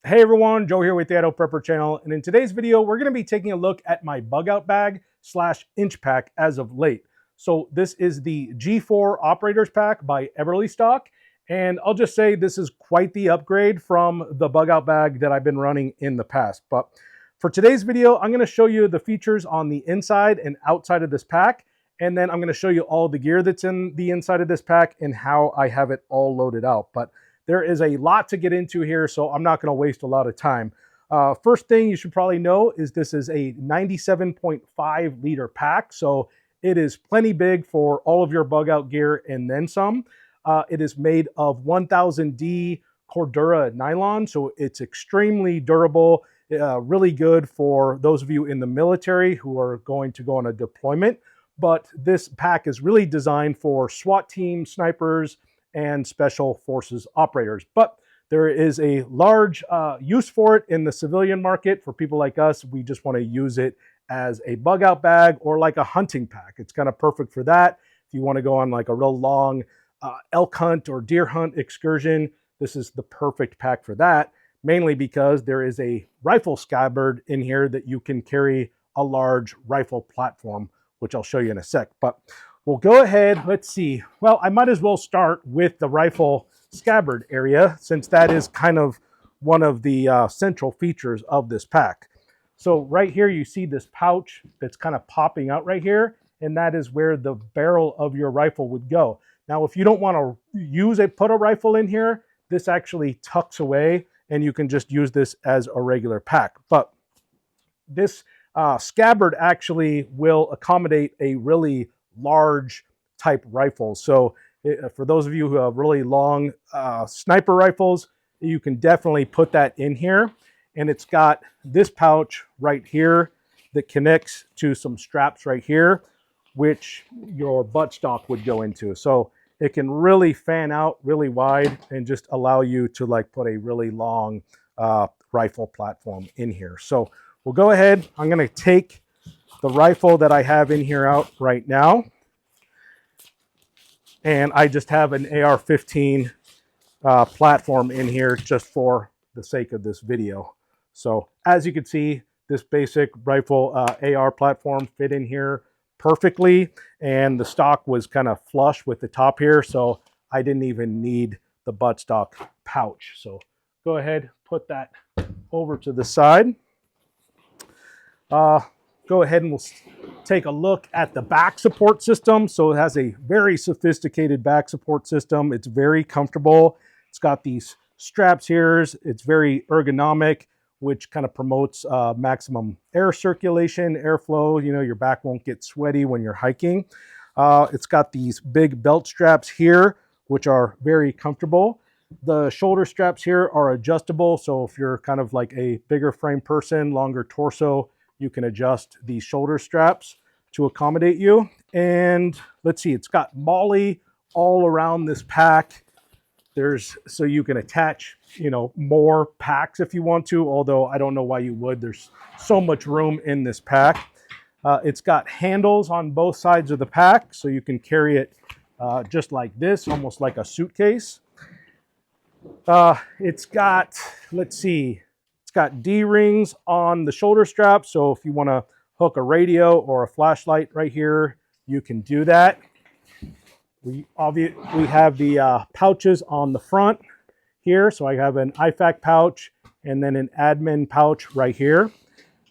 Hey everyone, Joe here with the Idaho Prepper channel, and in today's video we're going to be taking a look at my Bugout bag / I.N.C.H pack as of late. So this is the G4 Operators Pack by Everly Stock, and I'll just say this is quite the upgrade from the Bugout bag that I've been running in the past. But for today's video, I'm going to show you the features on the inside and outside of this pack, and then I'm going to show you all the gear that's in the inside of this pack and how I have it all loaded out. But there is a lot to get into here, so I'm not going to waste a lot of time. First thing you should probably know is this is a 97.5 liter pack, so it is plenty big for all of your Bugout gear and then some. It is made of 1000D Cordura nylon, so it's extremely durable, really good for those of you in the military who are going to go on a deployment. But this pack is really designed for SWAT team snipers and special forces operators. But there is a large use for it in the civilian market. For people like us, we just want to use it as a Bugout bag or like a hunting pack. It's kind of perfect for that. If you want to go on like a real long elk hunt or deer hunt excursion, this is the perfect pack for that, mainly because there is a rifle scabbard in here that you can carry a large rifle platform, which I'll show you in a sec. But we'll go ahead, let's see. Well, I might as well start with the rifle scabbard area, since that is kind of one of the central features of this pack. So right here, you see this pouch that's kind of popping out right here, and that is where the barrel of your rifle would go. Now, if you don't want to put a rifle in here, this actually tucks away, and you can just use this as a regular pack. But this scabbard actually will accommodate a really large type rifle. So for those of you who have really long sniper rifles, you can definitely put that in here. And it's got this pouch right here that connects to some straps right here, which your buttstock would go into. So it can really fan out really wide and just allow you to like put a really long rifle platform in here. So we'll go ahead. I'm going to take the rifle that I have in here out right now, and I just have an AR-15 platform in here just for the sake of this video. So as you can see, this basic rifle AR platform fit in here perfectly, and the stock was kind of flush with the top here, so I didn't even need the buttstock pouch. So go ahead, put that over to the side. Go ahead and we'll take a look at the back support system. So it has a very sophisticated back support system. It's very comfortable. It's got these straps here. It's very ergonomic, which kind of promotes maximum air circulation, airflow. You know, your back won't get sweaty when you're hiking. It's got these big belt straps here, which are very comfortable. The shoulder straps here are adjustable. So if you're kind of like a bigger frame person, longer torso, you can adjust these shoulder straps to accommodate you. And let's see, it's got MOLLE all around this pack. So you can attach, you know, more packs if you want to, although I don't know why you would. There's so much room in this pack. It's got handles on both sides of the pack, so you can carry it just like this, almost like a suitcase. It's got, let's see, it's got D-rings on the shoulder strap, so if you want to hook a radio or a flashlight right here, you can do that. We have the pouches on the front here, so I have an IFAK pouch and then an admin pouch right here.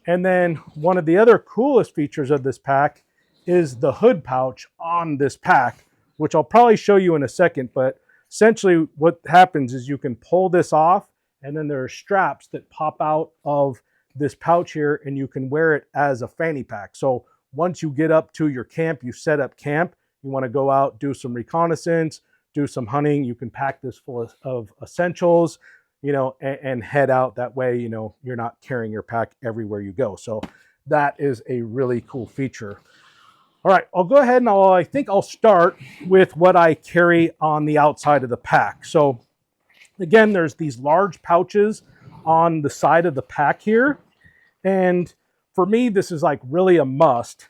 And then one of the other coolest features of this pack is the hood pouch on this pack, which I'll probably show you in a second, but essentially what happens is you can pull this off, and then there are straps that pop out of this pouch here, and you can wear it as a fanny pack. So once you get up to your camp, you set up camp, you want to go out, do some reconnaissance, do some hunting, you can pack this full of essentials, you know, and head out. That way, you know, you're not carrying your pack everywhere you go. So that is a really cool feature. All right, I'll go ahead and I think I'll start with what I carry on the outside of the pack. So again, there's these large pouches on the side of the pack here. And for me, this is like really a must,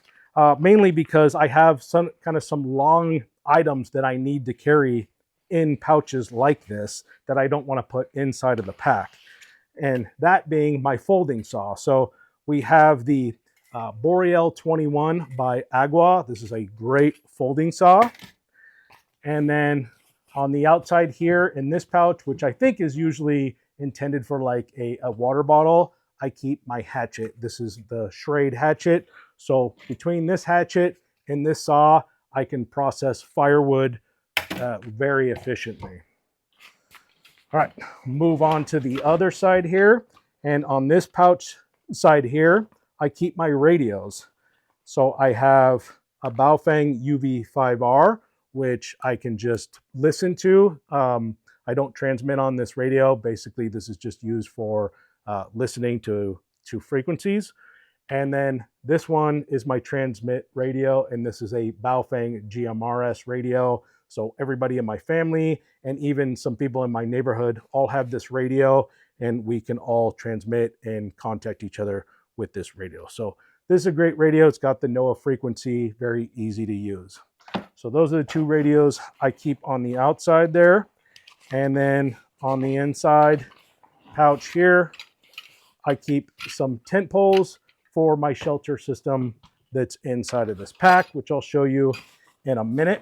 mainly because I have some long items that I need to carry in pouches like this that I don't want to put inside of the pack. and that being my folding saw. So we have the Boreal 21 by Agua. This is a great folding saw. And then on the outside here in this pouch, which I think is usually intended for like a water bottle, I keep my hatchet. This is the Schrade hatchet. So between this hatchet and this saw, I can process firewood very efficiently. All right, move on to the other side here. And on this pouch side here, I keep my radios. So I have a Baofeng UV5R, which I can just listen to. I don't transmit on this radio. Basically, this is just used for listening to frequencies. And then this one is my transmit radio, and this is a Baofeng GMRS radio. So everybody in my family and even some people in my neighborhood all have this radio, and we can all transmit and contact each other with this radio. So this is a great radio. It's got the NOAA frequency, very easy to use. So those are the two radios I keep on the outside there. And then on the inside pouch here, I keep some tent poles for my shelter system that's inside of this pack, which I'll show you in a minute.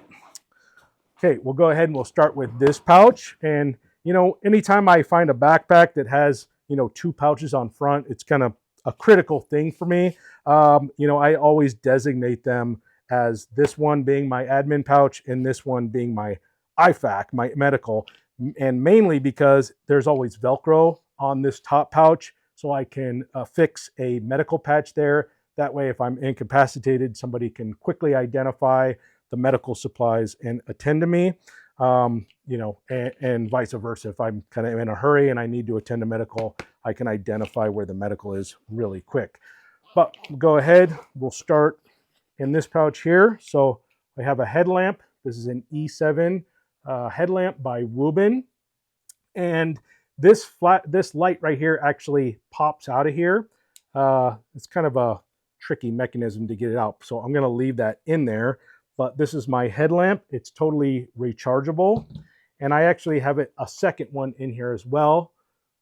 Okay, we'll go ahead and we'll start with this pouch. And, you know, anytime I find a backpack that has, you know, two pouches on front, it's kind of a critical thing for me. You know, I always designate them as this one being my admin pouch and this one being my IFAC, my medical, and mainly because there's always Velcro on this top pouch, so I can fix a medical patch there. That way, if I'm incapacitated, somebody can quickly identify the medical supplies and attend to me, you know, and vice versa. If I'm kind of in a hurry and I need to attend to medical, I can identify where the medical is really quick. But we'll go ahead, we'll start in this pouch here. So I have a headlamp. This is an E7 headlamp by Rubin. And this light right here actually pops out of here. It's kind of a tricky mechanism to get it out. So I'm gonna leave that in there. But this is my headlamp. It's totally rechargeable. And I actually have a second one in here as well.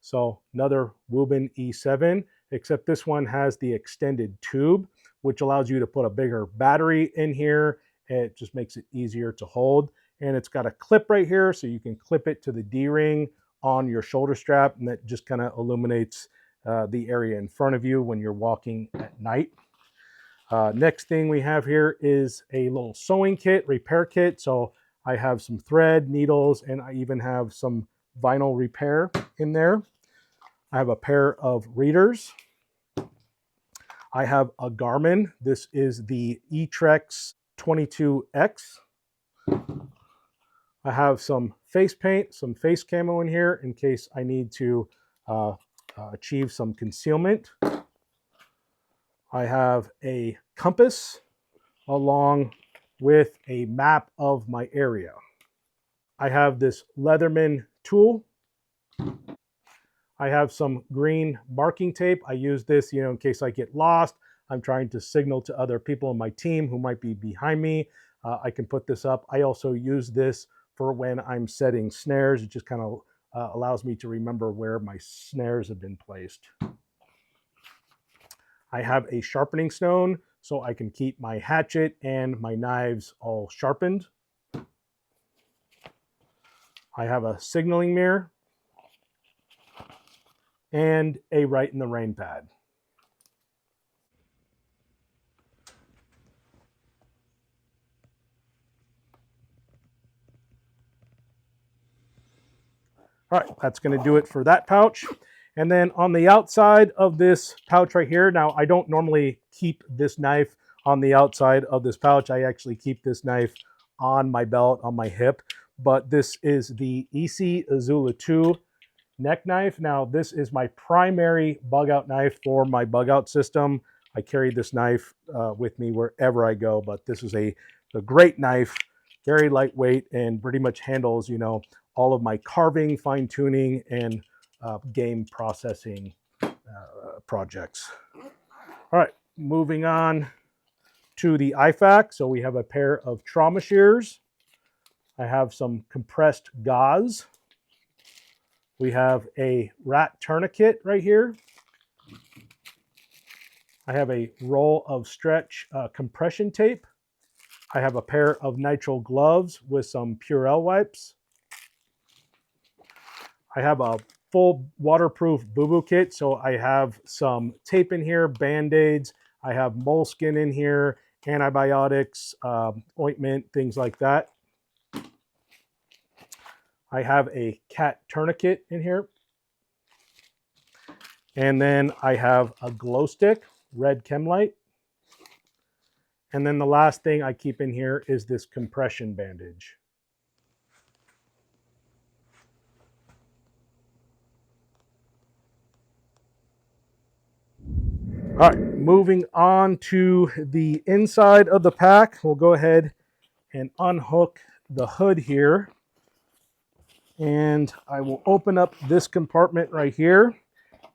So another Rubin E7, except this one has the extended tube, which allows you to put a bigger battery in here. It just makes it easier to hold. And it's got a clip right here, so you can clip it to the D-ring on your shoulder strap, and that just kind of illuminates the area in front of you when you're walking at night. Next thing we have here is a little sewing kit, repair kit. So I have some thread, needles, and I even have some vinyl repair in there. I have a pair of readers. I have a Garmin. This is the E-Trex 22X. I have some face paint, some face camo in here in case I need to achieve some concealment. I have a compass along with a map of my area. I have this Leatherman tool. I have some green marking tape. I use this, you know, in case I get lost. I'm trying to signal to other people in my team who might be behind me. I can put this up. I also use this for when I'm setting snares. It just kind of allows me to remember where my snares have been placed. I have a sharpening stone so I can keep my hatchet and my knives all sharpened. I have a signaling mirror and a Right in the Rain pad. All right, that's going to do it for that pouch. And then on the outside of this pouch right here, now I don't normally keep this knife on the outside of this pouch. I actually keep this knife on my belt, on my hip. But this is the EC Azula 2 neck knife. Now, this is my primary bug out knife for my bug out system. I carry this knife with me wherever I go, but this is a great knife, very lightweight, and pretty much handles, you know, all of my carving, fine tuning, and game processing projects. All right, moving on to the IFAC. So we have a pair of trauma shears. I have some compressed gauze. We have a rat tourniquet right here. I have a roll of stretch compression tape. I have a pair of nitrile gloves with some Purell wipes. I have a full waterproof boo-boo kit. So I have some tape in here, Band-Aids. I have moleskin in here, antibiotics, ointment, things like that. I have a cat tourniquet in here. And then I have a glow stick, red chem light. And then the last thing I keep in here is this compression bandage. All right, moving on to the inside of the pack. We'll go ahead and unhook the hood here. And I will open up this compartment right here.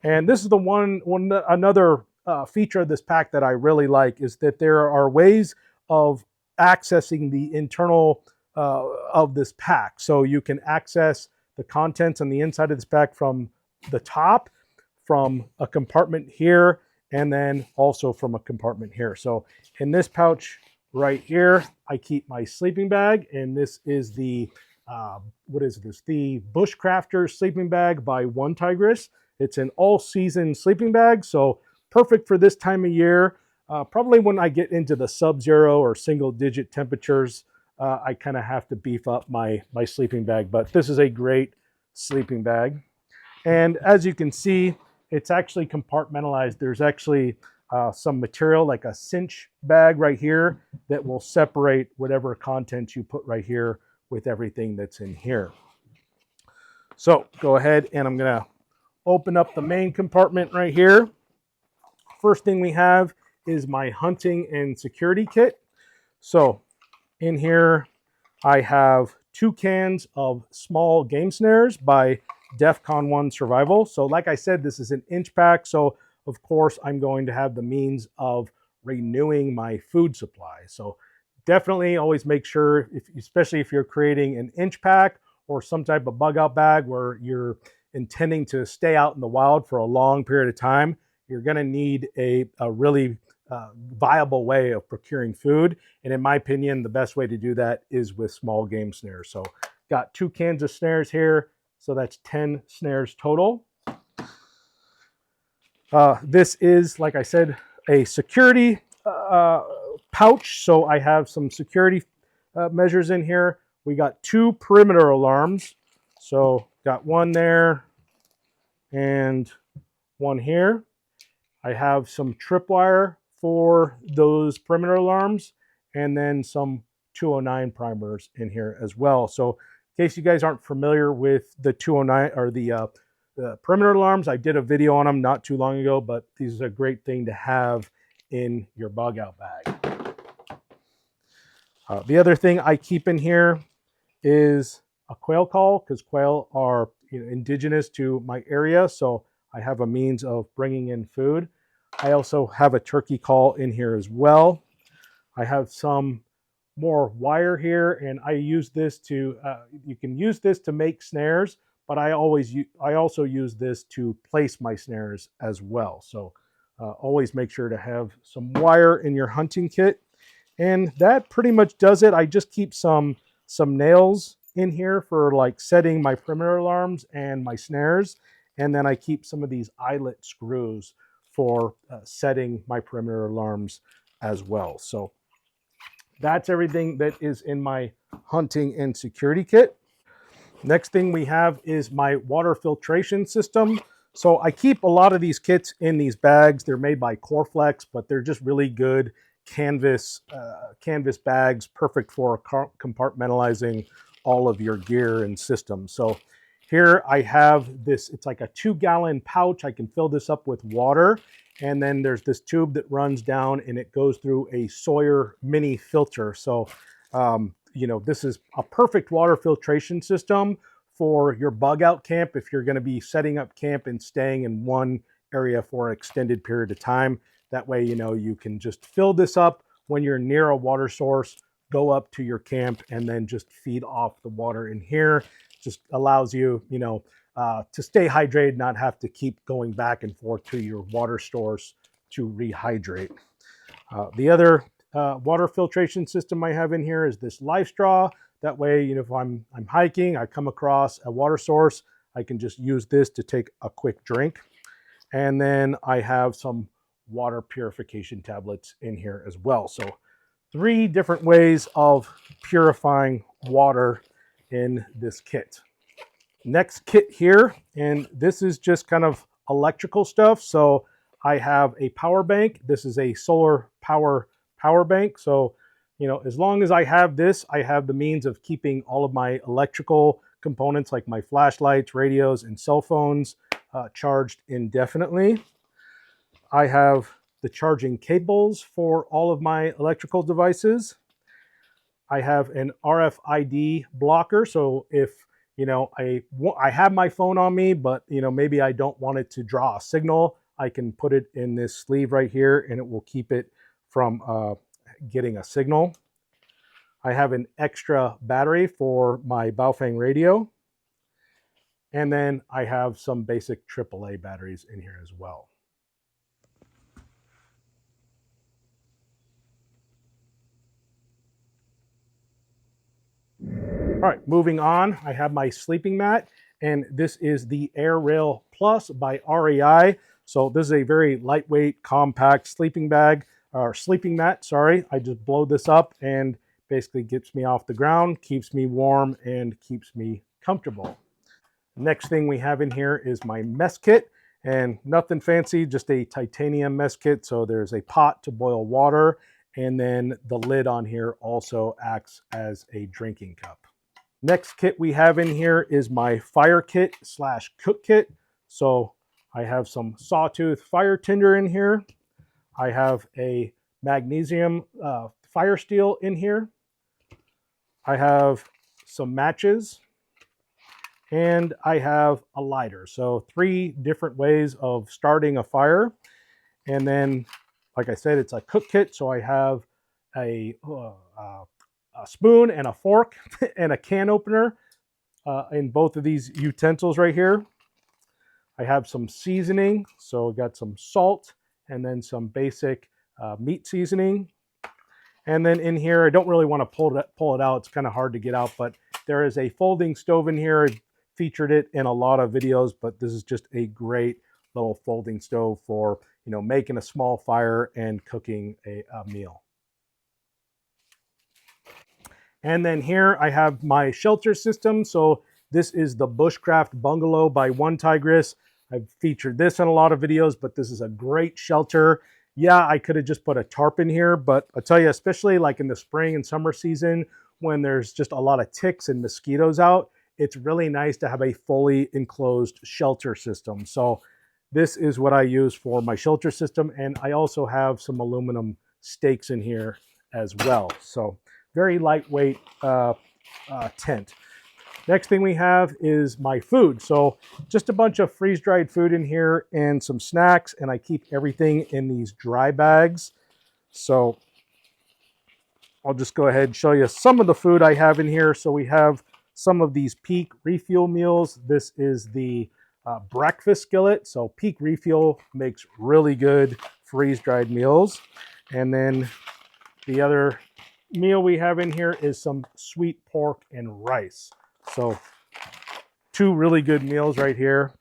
And this is the another feature of this pack that I really like is that there are ways of accessing the internal of this pack. So you can access the contents on the inside of this pack from the top, from a compartment here, and then also from a compartment here. So in this pouch right here, I keep my sleeping bag, and this is the what is this? The Bushcrafter sleeping bag by One Tigress. It's an all-season sleeping bag, so perfect for this time of year. Probably when I get into the sub-zero or single-digit temperatures, I kind of have to beef up my sleeping bag. But this is a great sleeping bag. And as you can see, it's actually compartmentalized. There's actually some material like a cinch bag right here that will separate whatever content you put right here with everything that's in here. So go ahead and I'm going to open up the main compartment right here. First thing we have is my hunting and security kit. So in here, I have 2 cans of small game snares by DEFCON 1 Survival. So like I said, this is an inch pack. So of course, I'm going to have the means of renewing my food supply. So definitely always make sure, especially if you're creating an inch pack or some type of bug out bag where you're intending to stay out in the wild for a long period of time, you're going to need a really viable way of procuring food. And in my opinion, the best way to do that is with small game snares. So got 2 cans of snares here. So that's 10 snares total. This is, like I said, a security pouch. So I have some security measures in here. We got 2 perimeter alarms. So got one there and one here. I have some tripwire for those perimeter alarms and then some 209 primers in here as well. So in case you guys aren't familiar with the 209 or the perimeter alarms, I did a video on them not too long ago, but these are a great thing to have in your bug out bag. The other thing I keep in here is a quail call, because quail are indigenous to my area, so I have a means of bringing in food. I also have a turkey call in here as well. I have some more wire here, and I use this to, you can use this to make snares, but I also use this to place my snares as well. So always make sure to have some wire in your hunting kit. And that pretty much does it. I just keep some nails in here for like setting my perimeter alarms and my snares. And then I keep some of these eyelet screws for setting my perimeter alarms as well. So that's everything that is in my hunting and security kit. Next thing we have is my water filtration system. So I keep a lot of these kits in these bags. They're made by Coreflex, but they're just really good canvas bags, perfect for compartmentalizing all of your gear and systems. So here I have this, it's like a 2-gallon pouch. I can fill this up with water. And then there's this tube that runs down and it goes through a Sawyer mini filter. So, this is a perfect water filtration system for your bug out camp. If you're going to be setting up camp and staying in one area for an extended period of time, that way, you can just fill this up when you're near a water source, go up to your camp and then just feed off the water in here. Just allows you, to stay hydrated, not have to keep going back and forth to your water source to rehydrate. The other water filtration system I have in here is this Life Straw. That way, you know, if I'm hiking, I come across a water source, I can just use this to take a quick drink. And then I have some water purification tablets in here as well. So 3 different ways of purifying water in this kit. Next kit here, and this is just kind of electrical stuff. So I have a power bank. This is a solar power bank. So, you know, as long as I have this, I have the means of keeping all of my electrical components like my flashlights, radios, and cell phones charged indefinitely. I have the charging cables for all of my electrical devices. I have an RFID blocker. So if, you know, I have my phone on me, but, you know, maybe I don't want it to draw a signal, I can put it in this sleeve right here and it will keep it from getting a signal. I have an extra battery for my Baofeng radio. And then I have some basic AAA batteries in here as well. All right, moving on, I have my sleeping mat, and this is the Air Rail Plus by REI. So this is a very lightweight, compact sleeping bag, or sleeping mat, sorry. I just blow this up and basically gets me off the ground, keeps me warm, and keeps me comfortable. Next thing we have in here is my mess kit, and nothing fancy, just a titanium mess kit. So there's a pot to boil water, and then the lid on here also acts as a drinking cup. Next kit we have in here is my fire kit / cook kit. So I have some sawtooth fire tinder in here. I have a magnesium fire steel in here. I have some matches. And I have a lighter. So 3 different ways of starting a fire. And then, like I said, it's a cook kit. So I have a spoon and a fork and a can opener in both of these utensils right here. I have some seasoning. So I got some salt and then some basic meat seasoning. And then in here, I don't really want to pull it out. It's kind of hard to get out, but there is a folding stove in here. I featured it in a lot of videos, but this is just a great little folding stove for, you know, making a small fire and cooking a meal. And then here I have my shelter system. So this is the Bushcraft Bungalow by One Tigress. I've featured this in a lot of videos, but this is a great shelter. Yeah, I could have just put a tarp in here, but I'll tell you, especially like in the spring and summer season, when there's just a lot of ticks and mosquitoes out, it's really nice to have a fully enclosed shelter system. So this is what I use for my shelter system. And I also have some aluminum stakes in here as well. So very lightweight tent. Next thing we have is my food. So just a bunch of freeze-dried food in here and some snacks, and I keep everything in these dry bags. So I'll just go ahead and show you some of the food I have in here. So we have some of these Peak Refuel meals. This is the breakfast skillet. So Peak Refuel makes really good freeze-dried meals. And then the other meal we have in here is some sweet pork and rice. So 2 really good meals right here.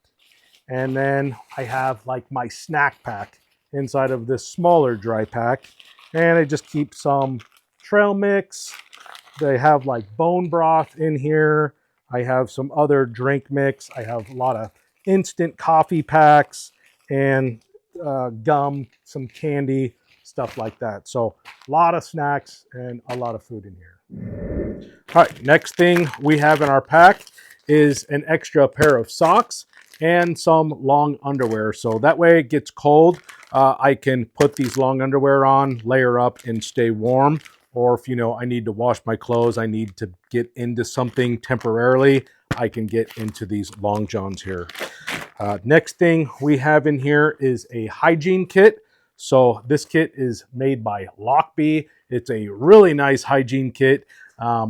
And then I have like my snack pack inside of this smaller dry pack. And I just keep some trail mix. They have like bone broth in here. I have some other drink mix. I have a lot of instant coffee packs and gum, some candy, stuff like that. So a lot of snacks and a lot of food in here. All right, next thing we have in our pack is an extra pair of socks and some long underwear. So that way it gets cold, I can put these long underwear on, layer up, and stay warm. Or if, you know, I need to wash my clothes, I need to get into something temporarily, I can get into these long johns here. Next thing we have in here is a hygiene kit. So this kit is made by Lockbee. It's a really nice hygiene kit.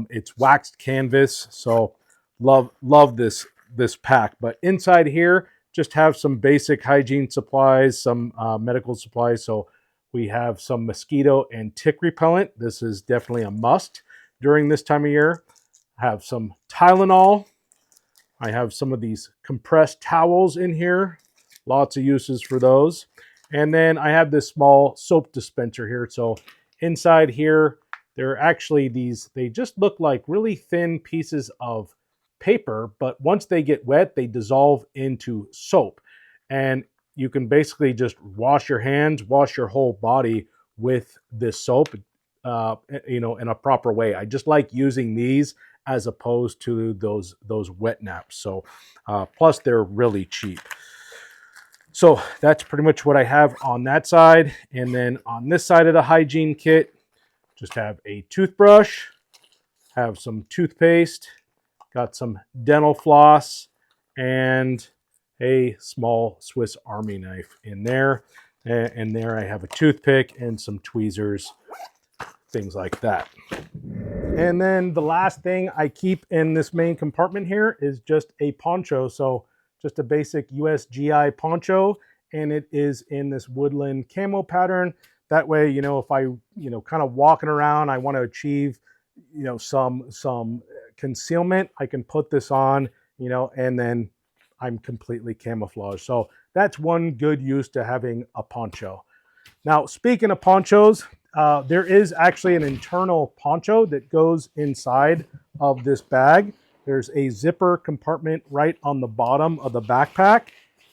It's waxed canvas. So love this this pack. But inside here, just have some basic hygiene supplies, some medical supplies. So we have some mosquito and tick repellent. This is definitely a must during this time of year. I have some Tylenol. I have some of these compressed towels in here. Lots of uses for those. And then I have this small soap dispenser here. So inside here, there are actually these, they just look like really thin pieces of paper, but once they get wet, they dissolve into soap. And you can basically just wash your hands, wash your whole body with this soap, in a proper way. I just like using these as opposed to those wet naps. So plus they're really cheap. So that's pretty much what I have on that side. And then on this side of the hygiene kit, just have a toothbrush, have some toothpaste, got some dental floss, and a small Swiss Army knife in there. And there I have a toothpick and some tweezers, things like that. And then the last thing I keep in this main compartment here is just a poncho. So just a basic USGI poncho, and it is in this woodland camo pattern. That way, if I, kind of walking around, I want to achieve, some concealment, I can put this on, and then I'm completely camouflaged. So that's one good use to having a poncho. Now, speaking of ponchos, there is actually an internal poncho that goes inside of this bag. There's a zipper compartment right on the bottom of the backpack,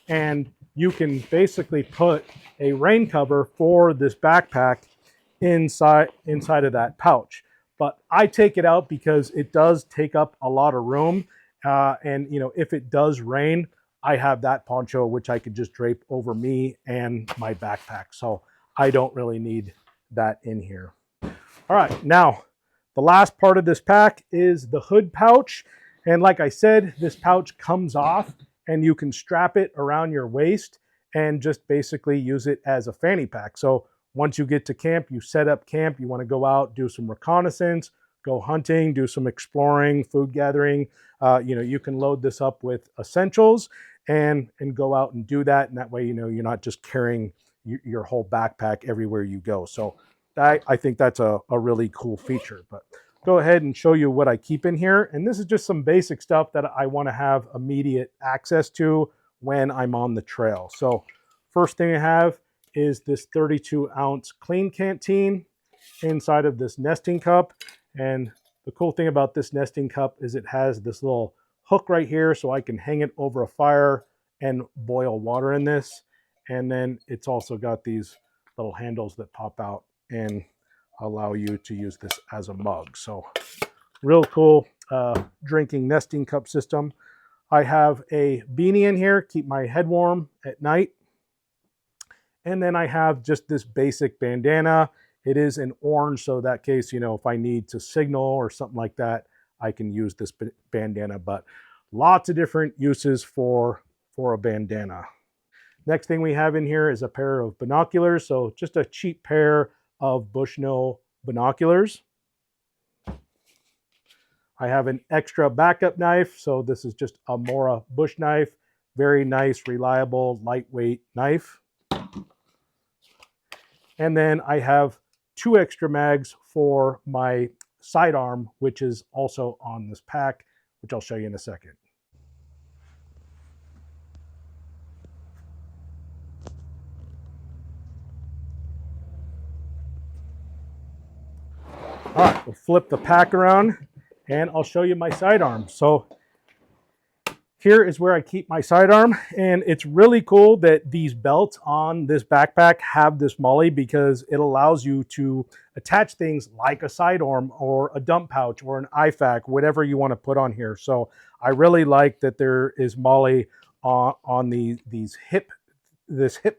and you can basically put a rain cover for this backpack inside of that pouch. But I take it out because it does take up a lot of room, and if it does rain, I have that poncho which I could just drape over me and my backpack, so I don't really need that in here. All right, now the last part of this pack is the hood pouch. And like I said, this pouch comes off and you can strap it around your waist and just basically use it as a fanny pack. So once you get to camp, you set up camp, you want to go out, do some reconnaissance, go hunting, do some exploring, food gathering. You can load this up with essentials and go out and do that. And that way, you're not just carrying your whole backpack everywhere you go. So I think that's a really cool feature. But go ahead and show you what I keep in here. And this is just some basic stuff that I want to have immediate access to when I'm on the trail. So first thing I have is this 32-ounce clean canteen inside of this nesting cup. And the cool thing about this nesting cup is it has this little hook right here so I can hang it over a fire and boil water in this. And then it's also got these little handles that pop out and allow you to use this as a mug. So real cool drinking nesting cup system. I have a beanie in here, keep my head warm at night. And then I have just this basic bandana. It is in orange, so that case, if I need to signal or something like that, I can use this bandana. But lots of different uses for a bandana. Next thing we have in here is a pair of binoculars. So just a cheap pair of Bushnell binoculars. I have an extra backup knife. So this is just a Mora bush knife. Very nice, reliable, lightweight knife. And then I have 2 extra mags for my sidearm, which is also on this pack, which I'll show you in a second. All right, we'll flip the pack around and I'll show you my sidearm. So here is where I keep my sidearm, and it's really cool that these belts on this backpack have this MOLLE because it allows you to attach things like a sidearm or a dump pouch or an IFAK, whatever you want to put on here. So I really like that there is MOLLE on this hip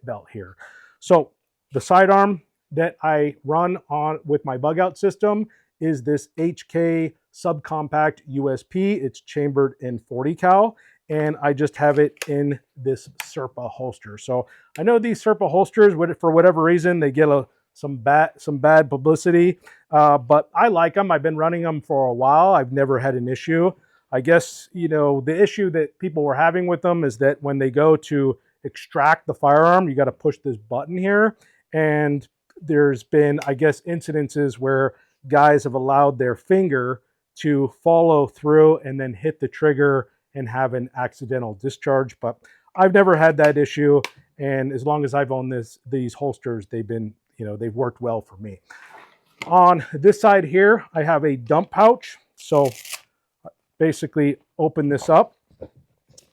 belt here. So the sidearm that I run on with my Bugout system is this HK subcompact USP. It's chambered in 40 cal, and I just have it in this Serpa holster. So I know these Serpa holsters, for whatever reason, they get some bad publicity, but I like them. I've been running them for a while. I've never had an issue. I guess, you know, the issue that people were having with them is that when they go to extract the firearm, you got to push this button here. And there's been, I guess, incidences where guys have allowed their finger to follow through and then hit the trigger and have an accidental discharge. But I've never had that issue. And as long as I've owned these holsters, they've been, you know, they've worked well for me. On this side here, I have a dump pouch. So basically open this up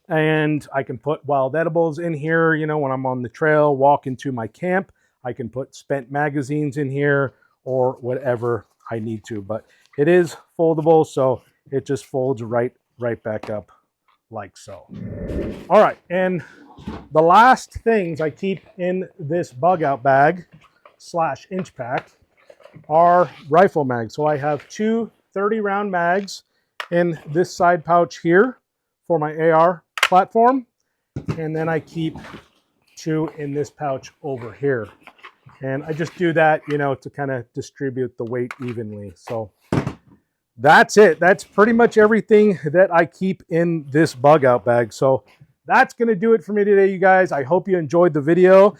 and I can put wild edibles in here. You know, when I'm on the trail, walk into my camp, I can put spent magazines in here or whatever I need to, but it is foldable. So it just folds right back up like so. All right. And the last things I keep in this bug out bag / inch pack are rifle mags. So I have two 30-round mags in this side pouch here for my AR platform. And then I keep two in this pouch over here. And I just do that, you know, to kind of distribute the weight evenly. So that's it. That's pretty much everything that I keep in this bug out bag. So that's going to do it for me today, you guys. I hope you enjoyed the video.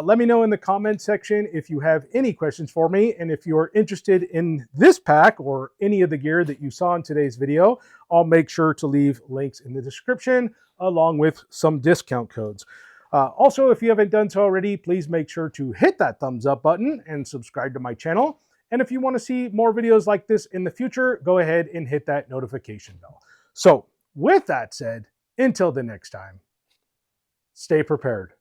Let me know in the comment section if you have any questions for me. And if you're interested in this pack or any of the gear that you saw in today's video, I'll make sure to leave links in the description along with some discount codes. Also, if you haven't done so already, please make sure to hit that thumbs up button and subscribe to my channel. And if you want to see more videos like this in the future, go ahead and hit that notification bell. So with that said, until the next time, stay prepared.